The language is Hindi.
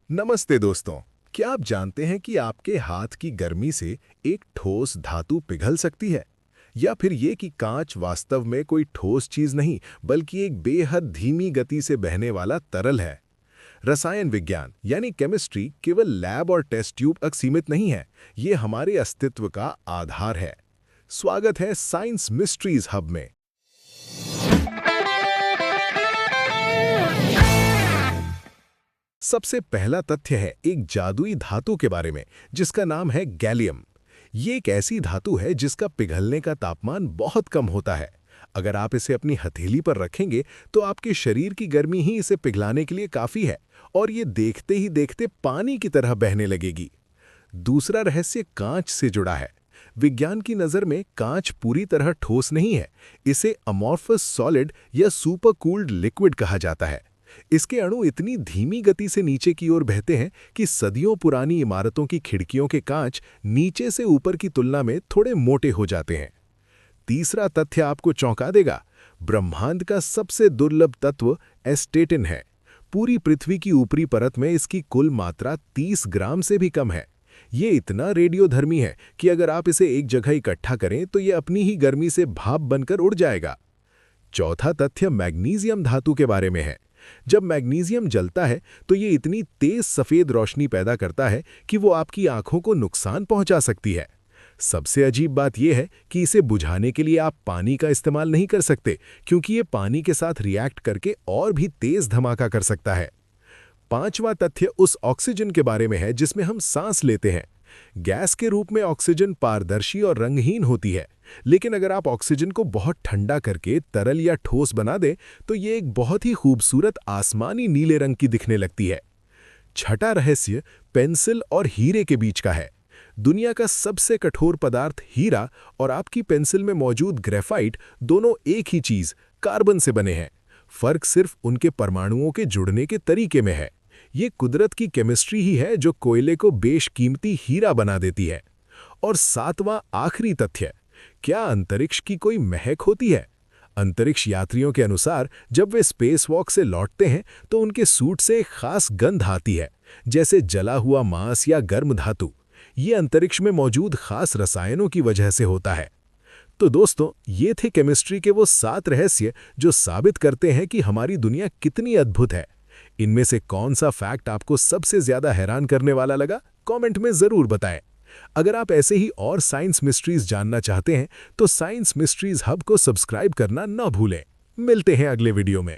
नमस्ते दोस्तों। क्या आप जानते हैं कि आपके हाथ की गर्मी से एक ठोस धातु पिघल सकती है? या फिर ये कि कांच वास्तव में कोई ठोस चीज नहीं बल्कि एक बेहद धीमी गति से बहने वाला तरल है। रसायन विज्ञान यानी केमिस्ट्री केवल लैब और टेस्ट ट्यूब तक सीमित नहीं है, ये हमारे अस्तित्व का आधार है। स्वागत है साइंस मिस्ट्रीज हब में। सबसे पहला तथ्य है एक जादुई धातु के बारे में जिसका नाम है गैलियम। ये एक ऐसी धातु है जिसका पिघलने का तापमान बहुत कम होता है। अगर आप इसे अपनी हथेली पर रखेंगे तो आपके शरीर की गर्मी ही इसे पिघलाने के लिए काफी है और ये देखते ही देखते पानी की तरह बहने लगेगी। दूसरा रहस्य कांच से जुड़ा है। विज्ञान की नज़र में कांच पूरी तरह ठोस नहीं है, इसे अमॉर्फस सॉलिड या सुपर कूल्ड लिक्विड कहा जाता है। इसके अणु इतनी धीमी गति से नीचे की ओर बहते हैं कि सदियों पुरानी इमारतों की खिड़कियों के कांच नीचे से ऊपर की तुलना में थोड़े मोटे हो जाते हैं। तीसरा तथ्य आपको चौंका देगा। ब्रह्मांड का सबसे दुर्लभ तत्व एस्टेटिन है। पूरी पृथ्वी की ऊपरी परत में इसकी कुल मात्रा 30 ग्राम से भी कम है। ये इतना रेडियोधर्मी है कि अगर आप इसे एक जगह इकट्ठा करें तो ये अपनी ही गर्मी से भाप बनकर उड़ जाएगा। चौथा तथ्य मैग्नीशियम धातु के बारे में है। जब मैग्नीशियम जलता है तो ये इतनी तेज सफेद रोशनी पैदा करता है कि वो आपकी आंखों को नुकसान पहुंचा सकती है। सबसे अजीब बात यह है कि इसे बुझाने के लिए आप पानी का इस्तेमाल नहीं कर सकते, क्योंकि ये पानी के साथ रिएक्ट करके और भी तेज धमाका कर सकता है। पांचवा तथ्य उस ऑक्सीजन के बारे में है जिसमें हम सांस लेते हैं। गैस के रूप में ऑक्सीजन पारदर्शी और रंगहीन होती है, लेकिन अगर आप ऑक्सीजन को बहुत ठंडा करके तरल या ठोस बना दें तो ये एक बहुत ही खूबसूरत आसमानी नीले रंग की दिखने लगती है। छठा रहस्य पेंसिल और हीरे के बीच का है। दुनिया का सबसे कठोर पदार्थ हीरा और आपकी पेंसिल में मौजूद ग्रेफाइट दोनों एक ही चीज कार्बन से बने हैं। फर्क सिर्फ उनके परमाणुओं के जुड़ने के तरीके में है। ये कुदरत की केमिस्ट्री ही है जो कोयले को बेशकीमती हीरा बना देती है। और सातवां आखिरी तथ्य, क्या अंतरिक्ष की कोई महक होती है? अंतरिक्ष यात्रियों के अनुसार जब वे स्पेस वॉक से लौटते हैं तो उनके सूट से एक खास गंध आती है, जैसे जला हुआ मांस या गर्म धातु। ये अंतरिक्ष में मौजूद खास रसायनों की वजह से होता है। तो दोस्तों, ये थे केमिस्ट्री के वो 7 रहस्य जो साबित करते हैं कि हमारी दुनिया कितनी अद्भुत है। इनमें से कौन सा फैक्ट आपको सबसे ज्यादा हैरान करने वाला लगा? कमेंट में जरूर बताएं। अगर आप ऐसे ही और साइंस मिस्ट्रीज जानना चाहते हैं तो साइंस मिस्ट्रीज हब को सब्सक्राइब करना ना भूलें। मिलते हैं अगले वीडियो में।